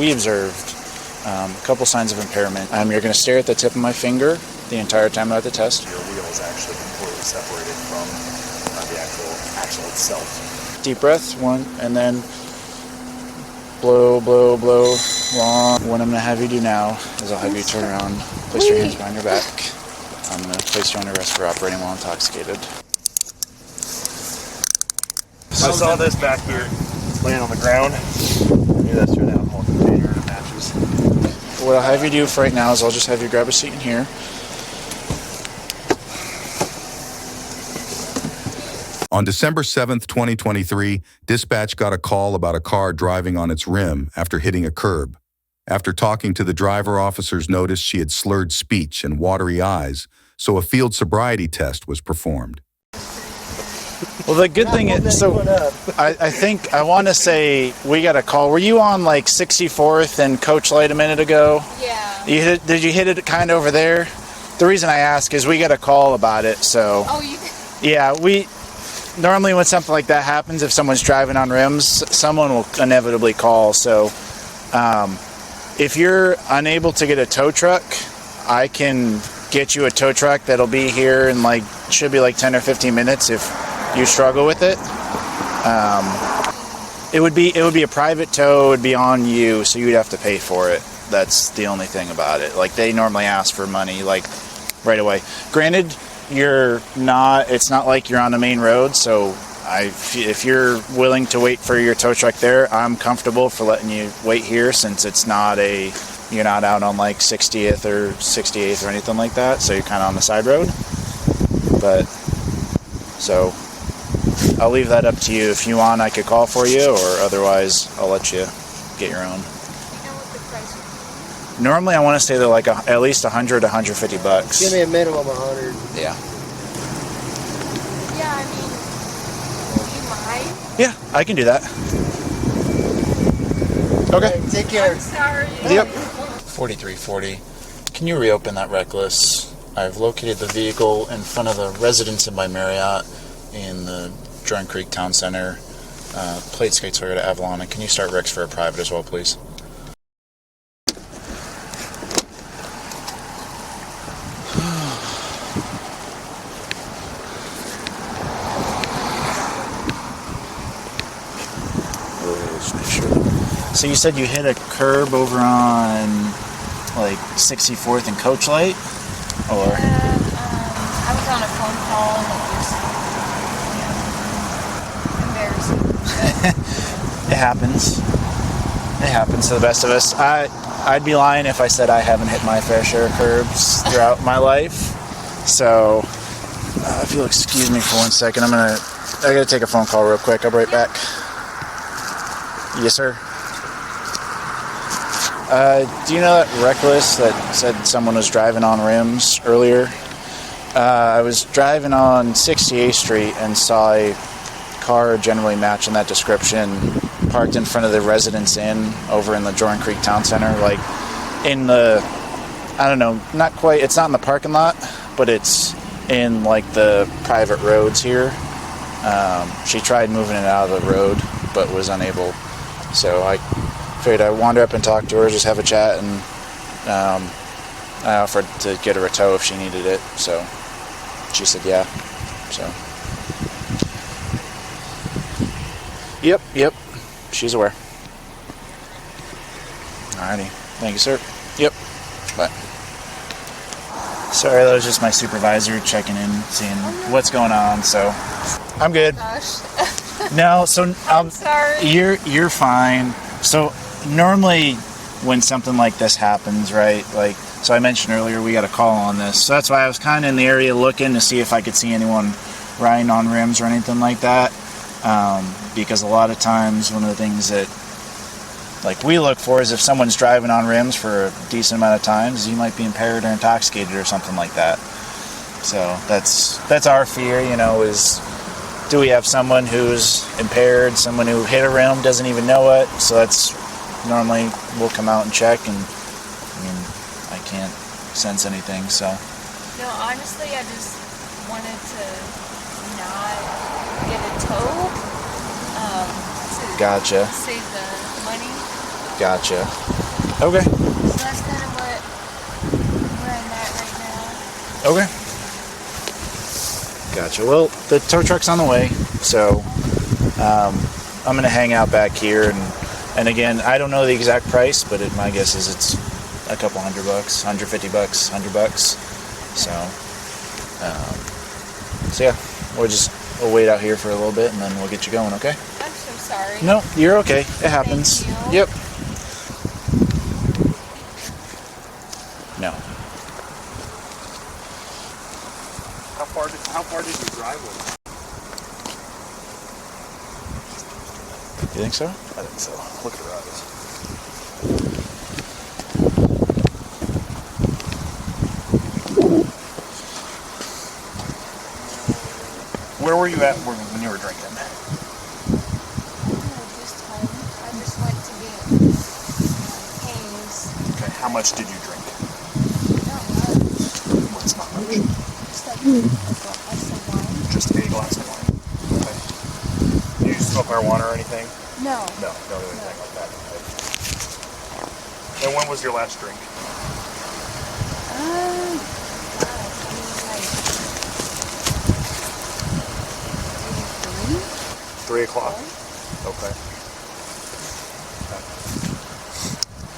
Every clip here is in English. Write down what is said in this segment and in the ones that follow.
we observed a couple signs of impairment. You're going to stare at the tip of my finger the entire time at the test. Your wheel is actually completely separated from the actual axle itself. Deep breath, one, and then blow, blow, blow, long. What I'm going to have you do now is I'll have you turn around, place your hands behind your back. I'm going to place you under arrest for operating while intoxicated. I saw this back here laying on the ground. I knew that's through the alcohol container and it matches. What I'll have you do for right now is I'll just have you grab a seat in here. On December 7th, 2023, dispatch got a call about a car driving on its rim after hitting a curb. After talking to the driver, officers noticed she had slurred speech and watery eyes, so a field sobriety test was performed. Well, the good thing is, so I think, I want to say we got a call. Were you on like 64th and Coach Light a minute ago? Yeah. Did you hit it kind of over there? The reason I ask is we got a call about it, so. Oh, you did? Yeah, normally when something like that happens, if someone's driving on rims, someone will inevitably call. So if you're unable to get a tow truck, I can get you a tow truck that'll be here in should be like 10 or 15 minutes if you struggle with it. It would be a private tow, it would be on you, so you'd have to pay for it. That's the only thing about it. They normally ask for money right away. Granted, it's not like you're on the main road, so if you're willing to wait for your tow truck there, I'm comfortable for letting you wait here, since you're not out on 60th or 68th or anything like that, so you're kind of on the side road. But so I'll leave that up to you. If you want, I could call for you, or otherwise I'll let you get your own. Normally, I want to say they're at least $100, $150. Give me a minimum of 100. Yeah. Yeah, I mean, do you mind? Yeah, I can do that. Okay. Hey, take care. I'm sorry. Yep. 4340. Can you reopen that reckless? I've located the vehicle in front of the residence in my Marriott in the Jordan Creek Town Center. Plate Skate Toyota Avalon. And can you start Rex for a private as well, please? So you said you hit a curb over on 64th and Coach Light, or? I was on a phone call and it was embarrassing. It happens. It happens to the best of us. I'd be lying if I said I haven't hit my fair share of curbs throughout my life. So if you'll excuse me for 1 second, I gotta take a phone call real quick. I'll be right back. Yes, sir. Do you know that reckless that said someone was driving on rims earlier? I was driving on 68th Street and saw a car generally matching that description parked in front of the Residence Inn over in the Jordan Creek Town Center. In the, I don't know, not quite, it's not in the parking lot, but it's in the private roads here. She tried moving it out of the road, but was unable. So I figured I'd wander up and talk to her, just have a chat, and I offered to get her a tow if she needed it. So she said yeah. So yep, she's aware. Alrighty, thank you, sir. Yep, bye. Sorry, that was just my supervisor checking in, seeing what's going on. So I'm good. Gosh. No, so I'm sorry. You're fine. So normally when something like this happens, right? So I mentioned earlier we got a call on this. So that's why I was kind of in the area looking to see if I could see anyone riding on rims or anything like that. Because a lot of times one of the things that we look for is if someone's driving on rims for a decent amount of times, you might be impaired or intoxicated or something like that. So that's our fear, is do we have someone who's impaired, someone who hit a rim, doesn't even know it? So that's normally we'll come out and check, and I can't sense anything. So No, honestly, I just wanted to not get a tow. To gotcha. save the money. Gotcha. Okay. So that's kind of where I'm at right now. Okay. Gotcha. Well, the tow truck's on the way, so I'm gonna hang out back here, and again, I don't know the exact price, but my guess is it's a couple $100, $150, $100. So yeah, we'll wait out here for a little bit, and then we'll get you going. Okay? I'm so sorry. No, you're okay. It happens. Thank you. Yep. No. How far did you drive with it? You think so? I think so. Look at her eyes. Where were you at when you were drinking? I just went to get Hayes. Okay. How much did you drink? Not much. What's not much? Just like a glass of wine. Just a glass of wine. Okay. Do you smoke marijuana or anything? No. No, don't do anything like that. Okay. And when was your last drink? Maybe 3 o'clock. Okay.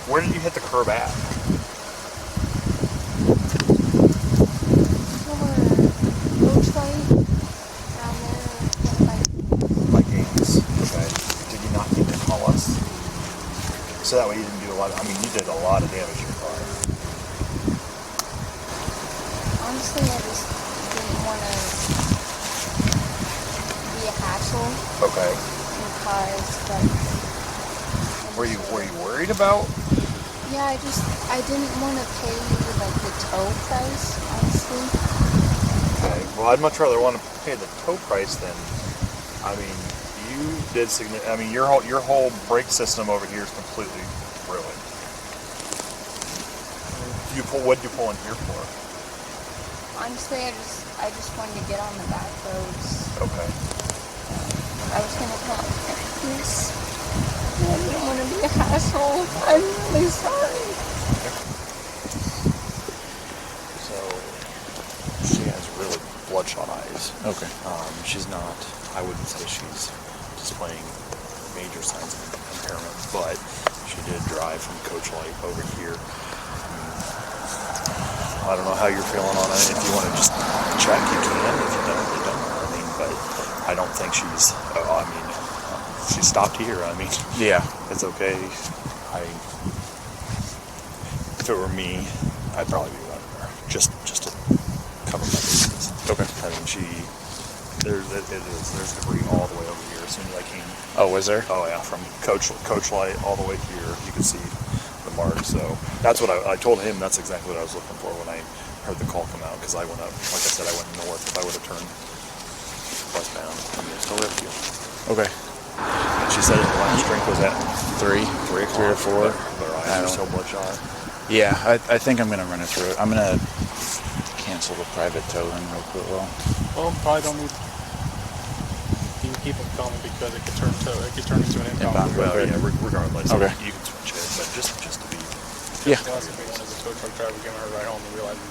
Where did you hit the curb at? By Gaines. Okay. Did you not need to call us? So that way you didn't do a lot of, you did a lot of damage to your car. Honestly, I just didn't want to be a hassle Okay. because, Were you worried about? yeah, I didn't want to pay like the tow price, honestly. Okay. Well, I'd much rather want to pay the tow price than, you did your whole brake system over here is completely ruined. What did you pull in here for? Honestly, I just wanted to get on the back roads. Okay. I was gonna call this. I didn't want to be a hassle. I'm really sorry. So she has really bloodshot eyes. Okay. She's not. I wouldn't say she's displaying major signs of impairment, but she did drive from Coach Light over here. I don't know how you're feeling on it. If you want to just check, you can. If you don't, you don't. But I don't think she's. She stopped here. Yeah. It's okay. If it were me, I'd probably be running her just to cover my bases. Okay. There's debris all the way over here. As soon as I came. Oh, was there? Oh yeah, from Coach Light all the way here, you can see the mark. So that's what I told him. That's exactly what I was looking for when I heard the call come out. Because I went up, like I said, I went north. If I would have turned westbound, I'm still with you. Okay. And she said the last drink was at 3 or 4. But her eyes are so bloodshot. Yeah, I think I'm gonna run it through. I'm gonna cancel the private tow in real quick. Well, probably don't need. You can keep them coming because it could turn into an impound. Well, yeah, regardless. Okay. You can switch it, but just to be. Yeah. The last thing as a tow truck driver giving her a ride home and realizing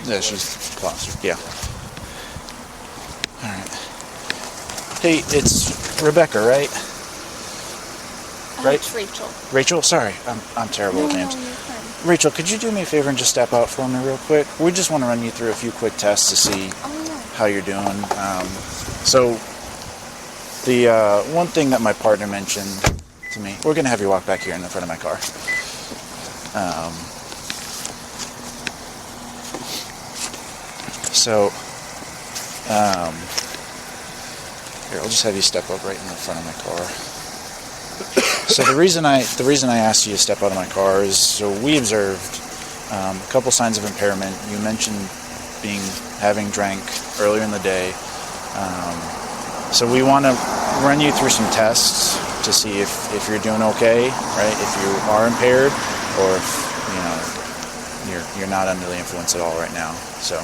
that She's closer. Yeah. All right. Hey, it's Rebecca, right? Right? It's Rachel. Rachel, sorry, I'm terrible with names. No, you're fine. Rachel, could you do me a favor and just step out for me real quick? We just want to run you through a few quick tests to see how you're doing. So the one thing that my partner mentioned to me, we're gonna have you walk back here in the front of my car. Here, I'll just have you step up right in the front of my car. So the reason I asked you to step out of my car is so we observed a couple signs of impairment. You mentioned having drank earlier in the day. So we want to run you through some tests to see if you're doing okay, right? If you are impaired, or if you're not under the influence at all right now. So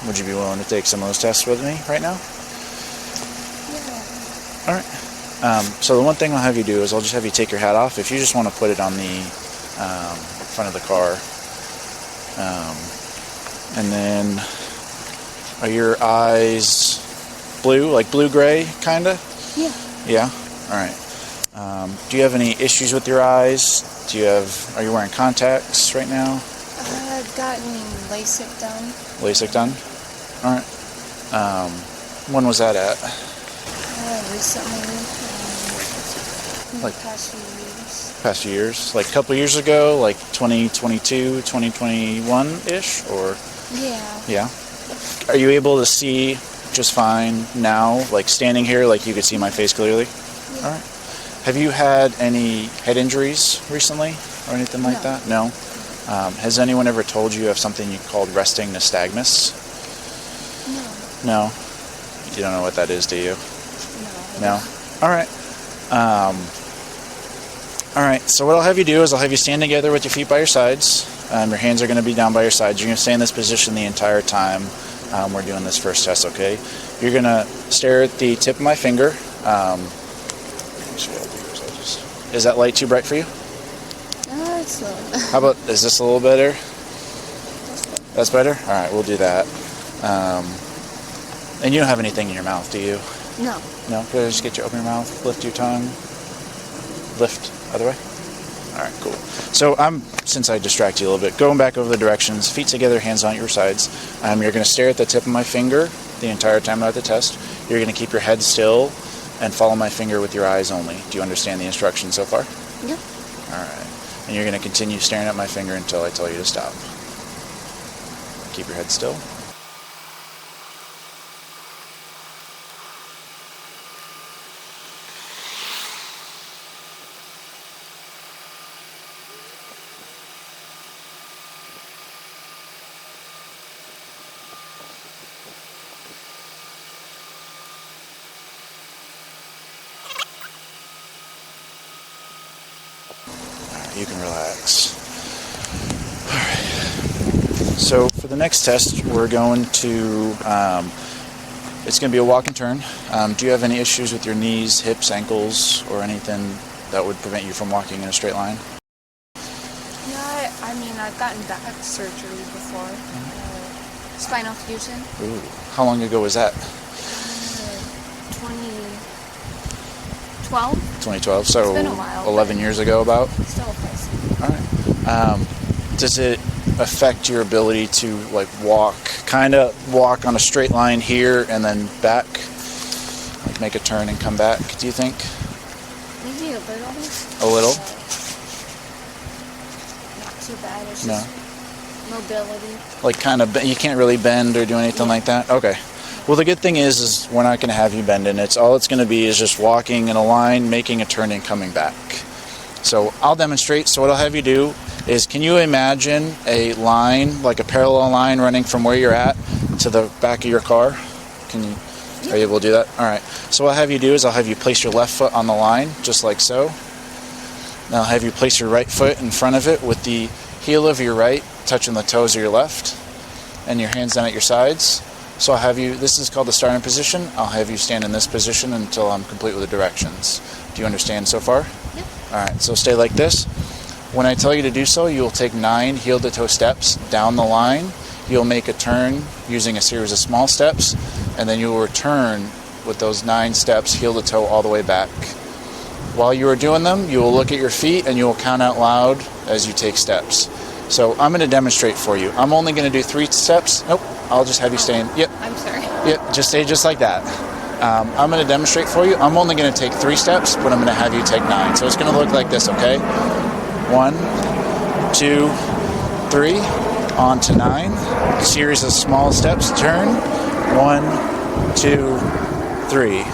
would you be willing to take some of those tests with me right now? Yeah. All right. So the one thing I'll have you do is I'll just have you take your hat off. If you just want to put it on the front of the car. And then, are your eyes blue, like blue-gray, kind of? Yeah. Yeah? All right. Do you have any issues with your eyes? Are you wearing contacts right now? I've gotten LASIK done. LASIK done? All right. When was that at? Recently. Like Past few years. past few years? Like a couple years ago? Like 2022, 2021-ish? Or? Yeah. Yeah? Are you able to see just fine now? Like standing here, like you could see my face clearly? Yeah. All right. Have you had any head injuries recently or anything like No. that? No? Has anyone ever told you of something called resting nystagmus? No. No? You don't know what that is, do you? No. No? All right. All right, so what I'll have you do is I'll have you stand together with your feet by your sides. Your hands are going to be down by your sides. You're going to stay in this position the entire time we're doing this first test, okay? You're going to stare at the tip of my finger. Is that light too bright for you? It's a little. How about, is this a little better? That's better? All right, we'll do that. And you don't have anything in your mouth, do you? No. No? Could I just get you to open your mouth, lift your tongue, lift, other way? All right, cool. So since I distract you a little bit, going back over the directions, feet together, hands on your sides. You're going to stare at the tip of my finger the entire time at the test. You're going to keep your head still and follow my finger with your eyes only. Do you understand the instructions so far? Yep. All right. And you're going to continue staring at my finger until I tell you to stop. Keep your head still. You can relax. All right. So for the next test, we're going to, it's going to be a walk and turn. Do you have any issues with your knees, hips, ankles, or anything that would prevent you from walking in a straight line? Yeah, I mean, I've gotten back surgery before. Spinal fusion. Ooh. How long ago was that? 2012. 2012, so It's been a while, 11 years ago about? Still a place. All right. Does it affect your ability to kind of walk on a straight line here and then back? Like make a turn and come back, do you think? Maybe a little. A little? Not too bad. It's No. just mobility. Like kind of, you can't really bend or do anything like that? Okay. Well, the good thing is we're not going to have you bending. All it's going to be is just walking in a line, making a turn, and coming back. So I'll demonstrate. So what I'll have you do is, can you imagine a line, like a parallel line running from where you're at to the back of your car? Are you able to do that? All right. So what I'll have you do is I'll have you place your left foot on the line, just like so. Then I'll have you place your right foot in front of it with the heel of your right touching the toes of your left, and your hands down at your sides. So I'll have you, this is called the starting position. I'll have you stand in this position until I'm complete with the directions. Do you understand so far? Yep. All right, so stay like this. When I tell you to do so, you'll take 9 heel-to-toe steps down the line. You'll make a turn using a series of small steps, and then you'll return with those 9 steps heel-to-toe all the way back. While you are doing them, you will look at your feet and you will count out loud as you take steps. So I'm going to demonstrate for you. I'm only going to do 3 steps. Nope, I'll just have you stay in. Yep. I'm sorry. Yep, just stay just like that. I'm going to demonstrate for you. I'm only going to take 3 steps, but I'm going to have you take 9. So it's going to look like this, okay? 1, 2, 3, on to 9. A series of small steps, turn. 1, 2, 3.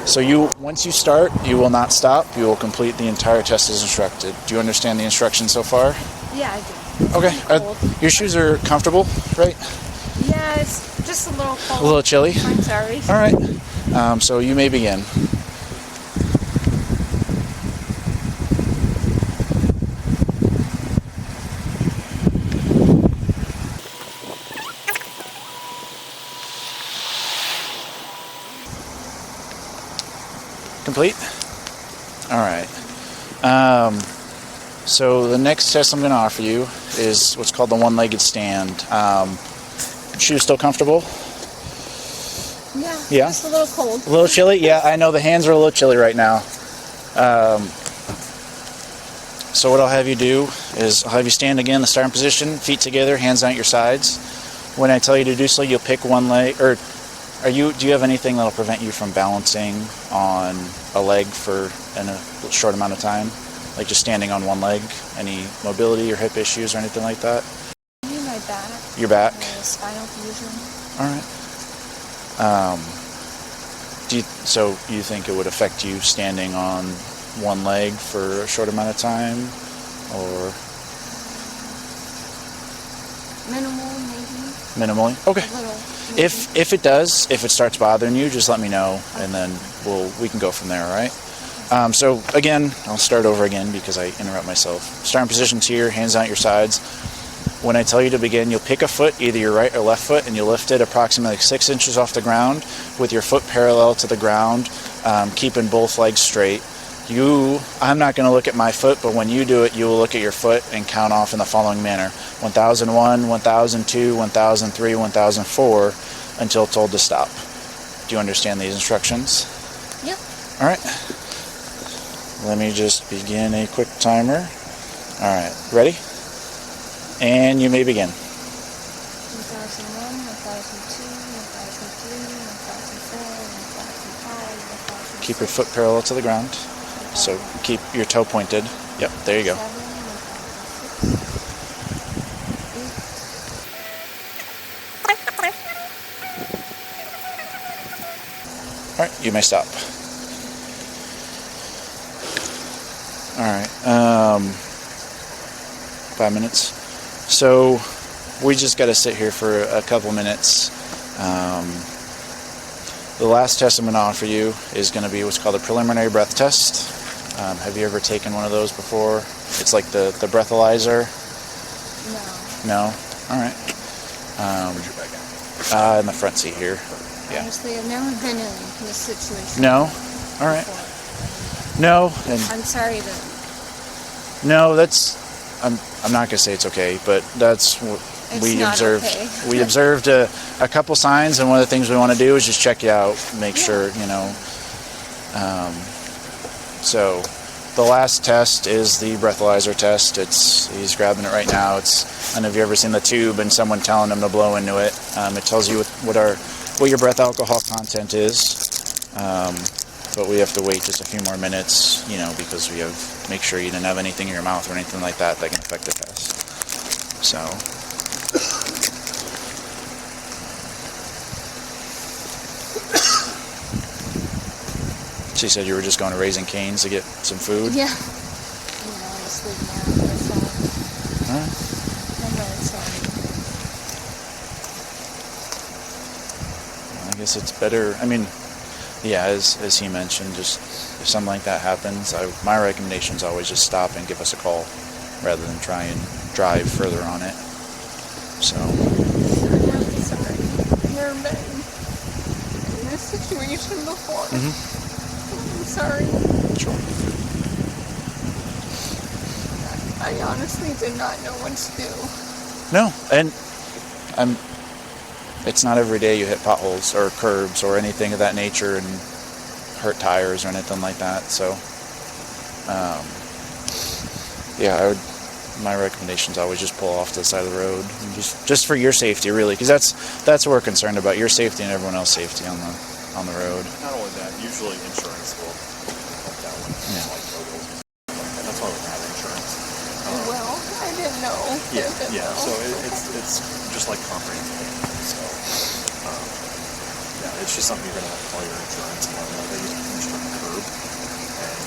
So once you start, you will not stop. You will complete the entire test as instructed. Do you understand the instructions so far? Yeah, I do. Okay. Your shoes are comfortable, right? Yeah, it's just a little cold. A little chilly? I'm sorry. All right. So you may begin. complete? All right. So the next test I'm going to offer you is what's called the one-legged stand. Shoes still comfortable? Yeah. Yeah? Just a little cold. A little chilly? Yeah, I know the hands are a little chilly right now. So what I'll have you do is I'll have you stand again in the starting position, feet together, hands down at your sides. When I tell you to do so, you'll pick one leg, or do you have anything that'll prevent you from balancing on a leg in a short amount of time? Like just standing on one leg? Any mobility or hip issues or anything like that? Maybe my back. Your back? Spinal fusion. All right. So you think it would affect you standing on one leg for a short amount of time, or Minimal, maybe. minimally? Okay. A little. If it does, if it starts bothering you, just let me know, and then we can go from there. All right. So again, I'll start over again because I interrupt myself. Starting positions here, hands out at your sides. When I tell you to begin, you'll pick a foot, either your right or left foot, and you'll lift it approximately 6 inches off the ground with your foot parallel to the ground, keeping both legs straight. I'm not going to look at my foot, but when you do it, you will look at your foot and count off in the following manner: 1001, 1002, 1003, 1004, until told to stop. Do you understand these instructions? Yep. All right. Let me just begin a quick timer. All right. Ready? And you may begin. 1001, 1002, 1003, 1004, 1005, 1006. Keep your foot parallel to the ground. So keep your toe pointed. Yep, there you go. 1006. All right, you may stop. All right, 5 minutes. So we just got to sit here for a couple minutes. The last test I'm going to offer you is going to be what's called a preliminary breath test. Have you ever taken one of those before? It's like the breathalyzer. No. No? All right. Where's your bag at? In the front seat here. Yeah. Honestly, I've never been in this situation. No? All right. Before. No, and I'm sorry to. no, that's. I'm not gonna say it's okay, but that's what It's we not observed. okay. We observed a couple signs, and one of the things we want to do is just check you out, make sure you know. So, the last test is the breathalyzer test. He's grabbing it right now. I don't know if you've ever seen the tube and someone telling him to blow into it. It tells you what your breath alcohol content is. But we have to wait just a few more minutes, because we have to make sure you didn't have anything in your mouth or anything like that can affect the test. So. She said you were just going to Raising Cane's to get some food? Yeah. Just leave me out. That's all. All right. I'm really sorry. I guess it's better. Yeah, as he mentioned, just if something like that happens, my recommendation is always just stop and give us a call rather than try and drive further on it. So. I'm really sorry. I've never been in this situation before. Mm-hmm. I'm sorry. Sure. I honestly did not know what to do. No, and it's not every day you hit potholes or curbs or anything of that nature and hurt tires or anything like that. So, yeah, my recommendation is always just pull off to the side of the road, and just for your safety, really, because that's what we're concerned about, your safety and everyone else's safety on the road. Not only that, usually insurance will help that one. Yeah. Like totals and stuff like that. That's why we have insurance. Well, I didn't know. Yeah, I didn't yeah. know. So it's just like comprehensive. So yeah, it's just something you're gonna have to call your insurance and let them know that you finished on the curb and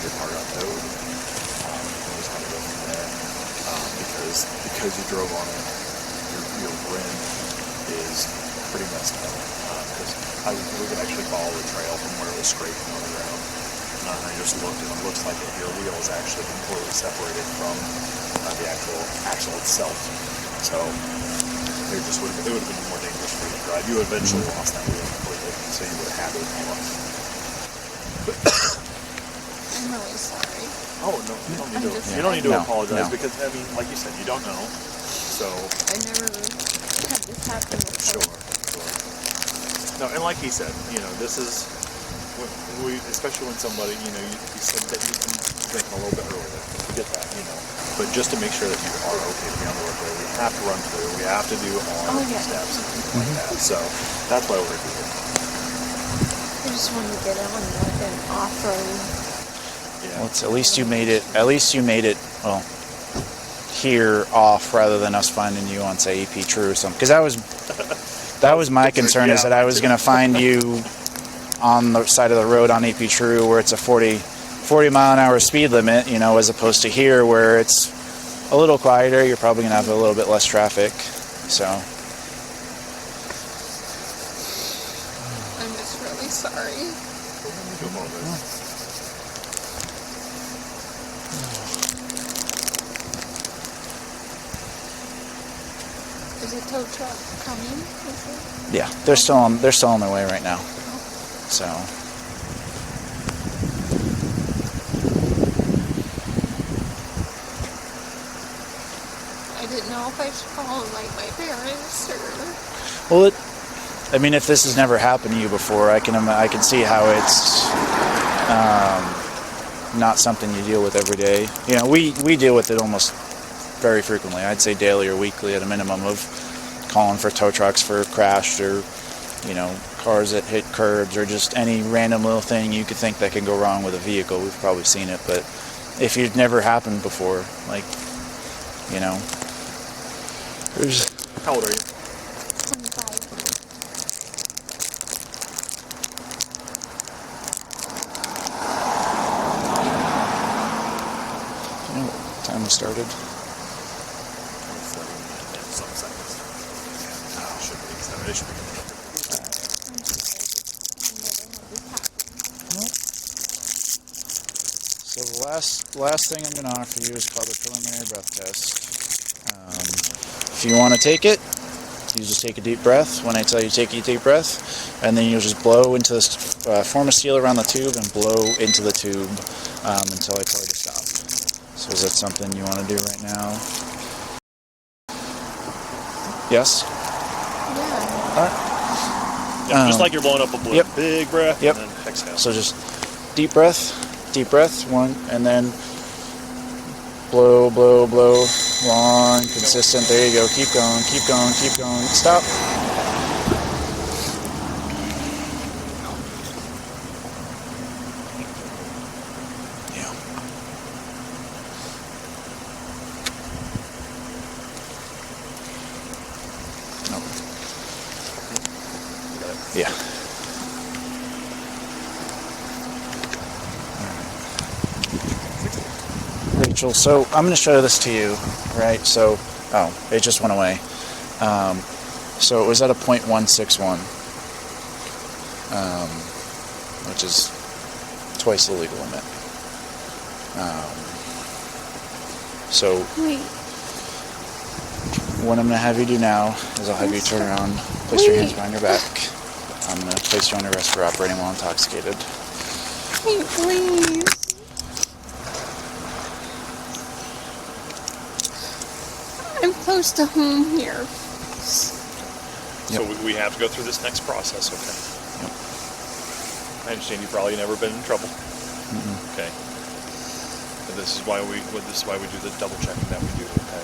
your car got towed. We'll just kind of go from there because you drove on it. Your rim is pretty messed up. Because we could actually follow the trail from where it was scraping on the ground. And I just looked, and it looks like your wheel is actually completely separated from the actual axle itself. So it would have been more dangerous for you to drive. You eventually lost that wheel completely, so you would have had it lost. I'm really sorry. Oh no, you don't need to No, apologize no. because I mean, like you said, you don't know. So I never had this happen before. sure. No, and like he said, you know, this is when especially when somebody, you know, you said that you've been drinking a little bit earlier. I get that, you know, but just to make sure that you are okay to be on the road, we have to run through. We have to do all the steps and things like that. So that's why we're here. I just want to get on like an off-road. Yeah. Well, it's, at least you made it. At least you made it. Well, here off rather than us finding you on say AP True or something. Because that was my concern, is that I was going to find you on the side of the road on AP True where it's a 40 mile an hour speed limit, you know, as opposed to here where it's a little quieter. You're probably going to have a little bit less traffic. So I'm just really sorry. Is a tow truck coming? Is it? yeah, they're still on their way right now. So I didn't know if I should call like my parents or. well, I mean, if this has never happened to you before, I can see how it's not something you deal with every day. You know, we deal with it almost very frequently. I'd say daily or weekly at a minimum, of calling for tow trucks for crashed or, you know, cars that hit curbs or just any random little thing you could think that can go wrong with a vehicle. We've probably seen it, but if you've never happened before, like, you know, there's. How old are you? 25. You know what time we started? Some seconds. Should be. It should be. So the last thing I'm going to offer you is called a preliminary breath test. If you want to take it, you just take a deep breath. When I tell you take a deep breath, and then you'll just blow into this, form a seal around the tube and blow into the tube until I tell you to stop. So is that something you want to do right now? Yes? Yeah. All right. Just like you're blowing up a balloon. Yep. Big breath. Yep. And then exhale. So just deep breath, one, and then blow, blow, blow, long, consistent. There you go. Keep going, keep going, keep going. Stop. Yeah. Nope. Yeah. Rachel, so I'm going to show this to you, right? So, oh, it just went away. So it was at a .161, which is twice the legal limit. So Wait. what I'm going to have you do now is I'll have you turn around, place your hands behind your back. I'm going to place you under arrest for operating while intoxicated. Wait, please. I'm close to home here. So we have to go through this next process, okay? Yep. I understand you've probably never been in trouble. Mm-hmm. Okay. And this is why we do the double checking that we do, okay?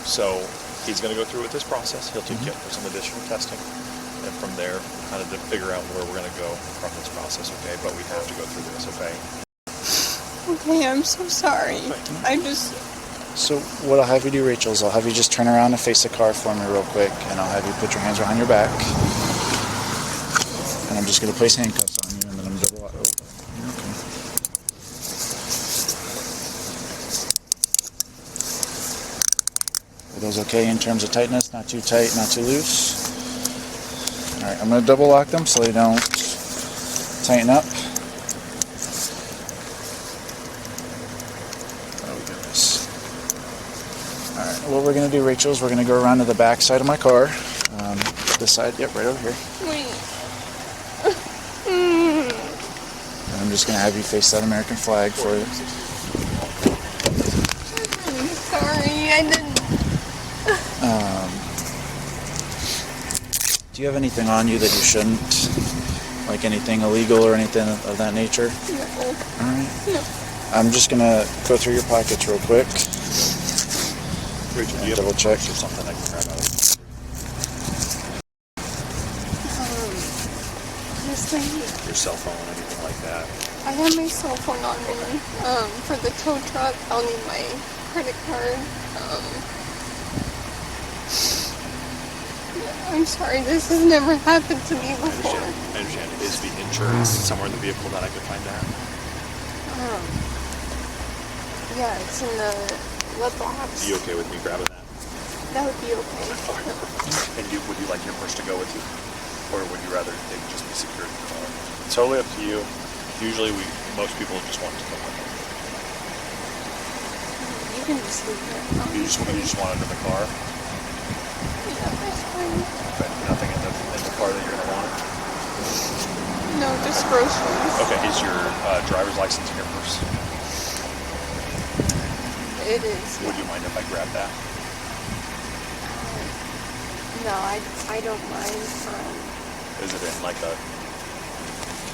So he's going to go through with this process. He'll take you up for some additional testing, and from there, kind of to figure out where we're going to go from this process, okay? But we have to go through this, okay? Okay, I'm so sorry. So what I'll have you do, Rachel, is I'll have you just turn around and face the car for me real quick, and I'll have you put your hands behind your back. And I'm just going to place handcuffs on you, and then I'm going to double. Okay. Are those okay in terms of tightness? Not too tight, not too loose? All right, I'm going to double lock them so they don't tighten up. What we're going to do, Rachel, is we're going to go around to the back side of my car. This side, yep, right over here. Wait. just going to have you face that American flag for you. I'm sorry, I didn't. Do you have anything on you that you shouldn't? Like anything illegal or anything of that nature? No. Alright. No. I'm just going to go through your pockets real quick. Rachel, do you have double check or something I can grab out of Honestly, your cell phone, anything like that? I have my cell phone on me. For the tow truck, I'll need my credit card. I'm sorry, this has never happened to me before. I understand. Is the insurance somewhere in the vehicle that I could find that? Yeah, it's in the box. Are you okay with me grabbing that? That would be okay. And would you like your purse to go with you? Or would you rather it just be secured in the car? It's totally up to you. Usually most people just want it to come with them. You can just leave it. You just want it in the car? Yeah, that's fine. Okay. Nothing in the car that you're going to want? No, just groceries. Okay. Is your driver's license in your purse? It is. Would you mind if I grab that? No, I don't mind. Is it in like a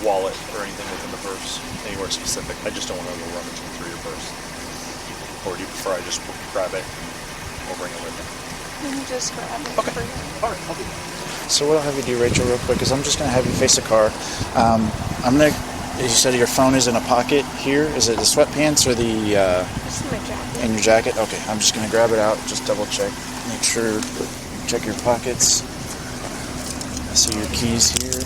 wallet or anything within the purse? Anywhere specific? I just don't want to go rummaging through your purse. Or do you prefer I just grab it or bring it with me? You can just grab it. Okay. For you. All right, I'll do that. So what I'll have you do, Rachel, real quick, is I'm just going to have you face the car. I'm going to, as you said, your phone is in a pocket here. Is it the sweatpants or the... It's in my jacket. in your jacket? Okay, I'm just going to grab it out, just double check. Make sure, check your pockets. I see your keys here.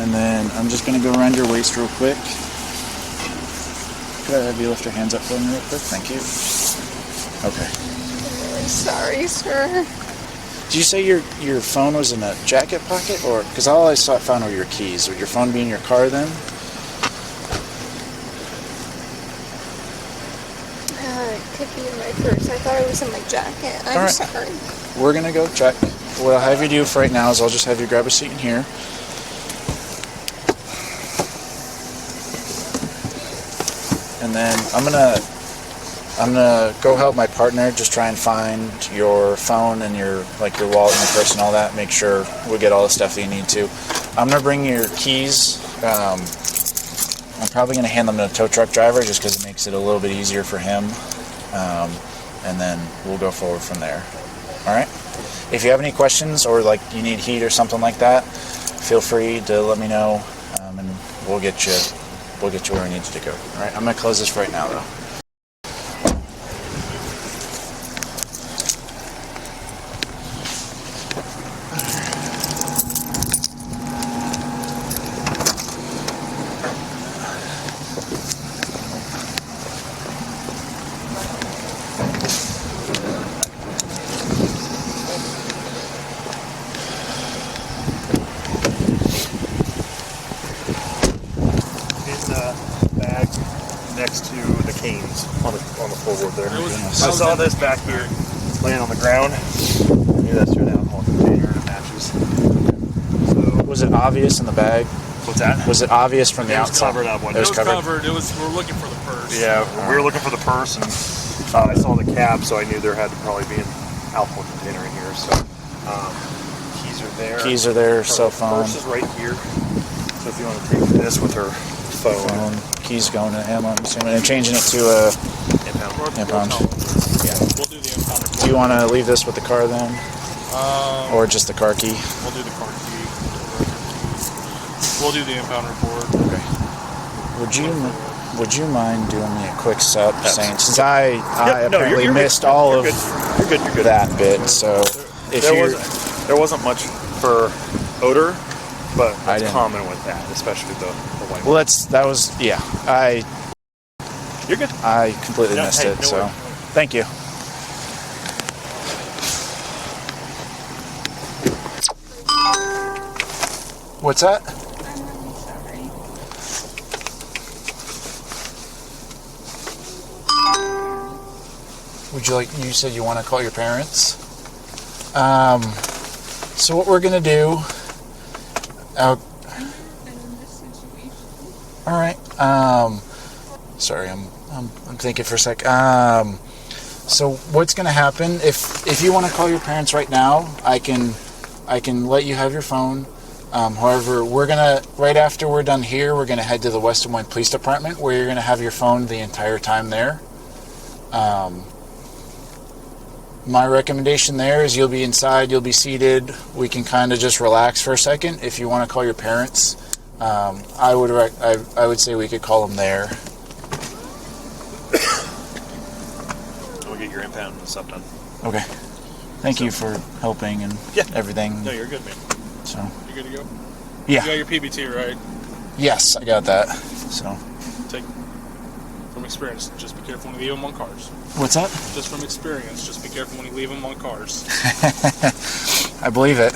And then I'm just going to go around your waist real quick. Could I have you lift your hands up for me real quick? Thank you. Okay. I'm really sorry, sir. Did you say your phone was in a jacket pocket? Or, because all I found were your keys. Would your phone be in your car then? It could be in my purse. I thought it was in my jacket. I'm All right. sorry. We're going to go check. What I'll have you do for right now is I'll just have you grab a seat in here. And then I'm gonna go help my partner just try and find your phone and your wallet and your purse and all that. Make sure we get all the stuff that you need to. I'm gonna bring your keys. I'm probably gonna hand them to the tow truck driver just because it makes it a little bit easier for him. And then we'll go forward from there. All right. If you have any questions or you need heat or something like that, feel free to let me know, and we'll get you where we need you to go. All right. I'm gonna close this right now though. Bag next to the canes on the floorboard there. I I saw this back here laying on the ground. Maybe that's your downhaul container and it matches. So, Was it obvious in the bag? what's that? Was it obvious from the It was outside? covered up. It was covered. We were looking for the purse. Yeah, we were looking for the purse, and I saw the cap, so I knew there had to probably be an alcohol container in here. So keys are there. Keys are there. Cell phone. Purse is right here. So if you want to take this with her phone. Keys going to him. I'm assuming, and changing it to a impound. Yeah. We'll do the impound report. Do you want to leave this with the car then, or just the car key? We'll do the car key. We'll do the impound report. Okay. Would you mind doing me a quick sup, saying since I apparently you're missed good. all You're of good. that bit, so if There wasn't much for odor, but I it's didn't. common with that, especially the white. well, that was You're good. I completely Yeah, missed hey, it. no So worries. thank you. What's that? I'm really sorry. Would you like? You said you want to call your parents. So what we're gonna do? I've been in this situation Sorry, I'm thinking for a sec. So what's going to happen if you want to call your parents right now? I can let you have your phone. However, we're gonna right after we're done here, we're gonna head to the West Des Moines Police Department, where you're gonna have your phone the entire time there. My recommendation there is you'll be inside, you'll be seated. We can kind of just relax for a second. If you want to call your parents, I would say we could call them there. We'll get your impound and stuff done. Okay. Thank you for helping and everything. No, you're good, man. So You good to go? yeah. You got your PBT, right? Yes, I got that. So From experience, just be careful when you leave them on cars. what's that? Just from experience, just be careful when you leave them on cars. I believe it.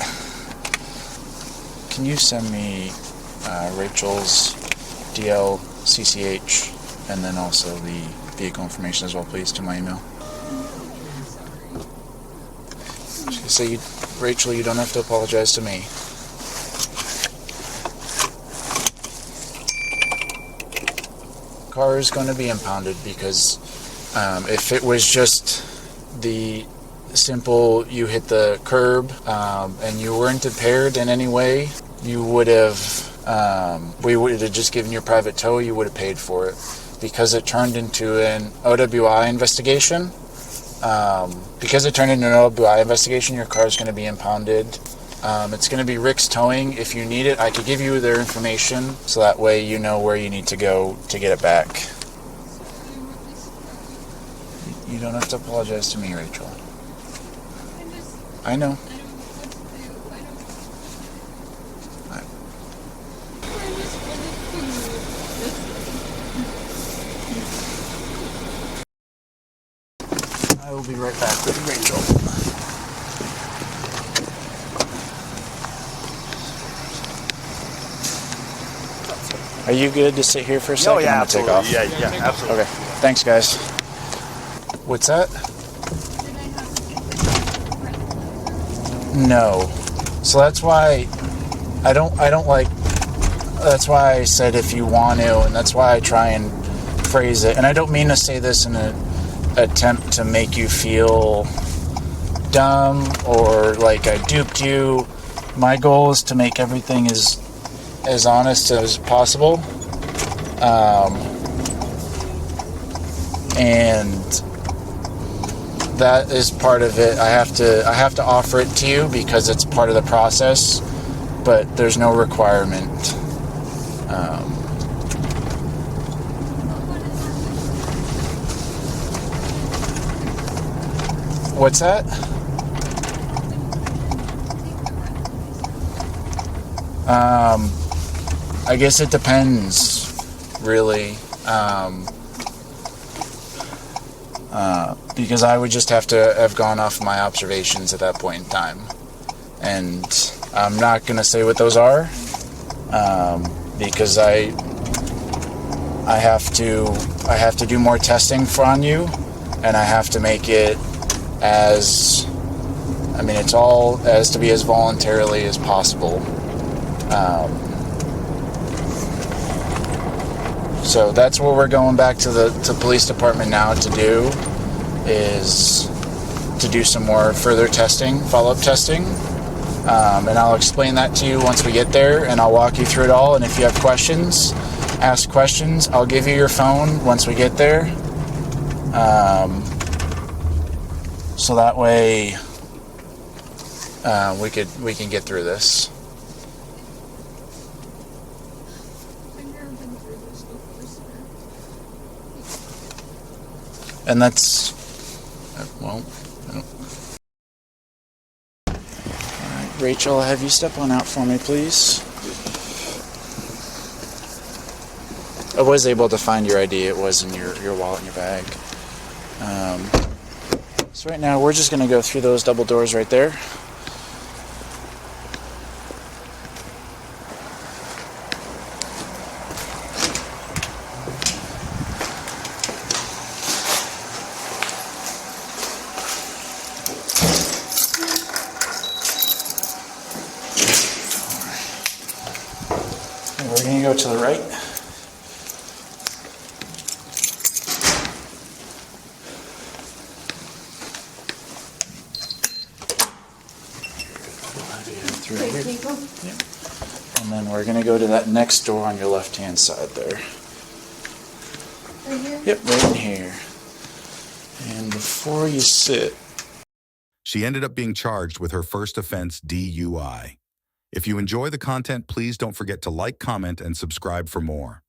Can you send me Rachel's DLCCH and then also the vehicle information as well, please, to my email? Say, Rachel, you don't have to apologize to me. Car is going to be impounded because if it was just the simple you hit the curb and you weren't impaired in any way, you would have we would have just given you a private tow. You would have paid for it. Because it turned into an OWI investigation. Your car is going to be impounded. It's going to be Rick's Towing. If you need it, I could give you their information so that way you know where you need to go to get it back. You don't have to apologize to me, Rachel. I know. I will be right back with Rachel. Are you good to sit here for a second? Oh yeah, I'm gonna take off. Yeah, absolutely. Okay. Thanks, guys. What's that? No. So that's why I don't like. That's why I said if you want to, and that's why I try and phrase it. And I don't mean to say this in an attempt to make you feel dumb or like I duped you. My goal is to make everything as honest as possible. And that is part of it. I have to offer it to you because it's part of the process, but there's no requirement. What's that? I guess it depends, really. Because I would just have to have gone off my observations at that point in time. And I'm not going to say what those are, because I have to do more testing on you, and I have to make it it's all as to be as voluntarily as possible. So that's what we're going back to the police department now to do, is to do some more further testing, follow-up testing. And I'll explain that to you once we get there, and I'll walk you through it all. And if you have questions, ask questions. I'll give you your phone once we get there. So that way we can get through this. And that's, well, Alright, Rachel, have you step on out for me, please? I was able to find your ID. It was in your wallet in your bag. So right now, we're just going to go through those double doors right there. We're going to go to the right. through here. Okay, go. And then we're gonna go to that next door on your left-hand side there. Right here? Yep, right in here. And before you sit, She ended up being charged with her first offense, DUI. If you enjoy the content, please don't forget to like, comment, and subscribe for more.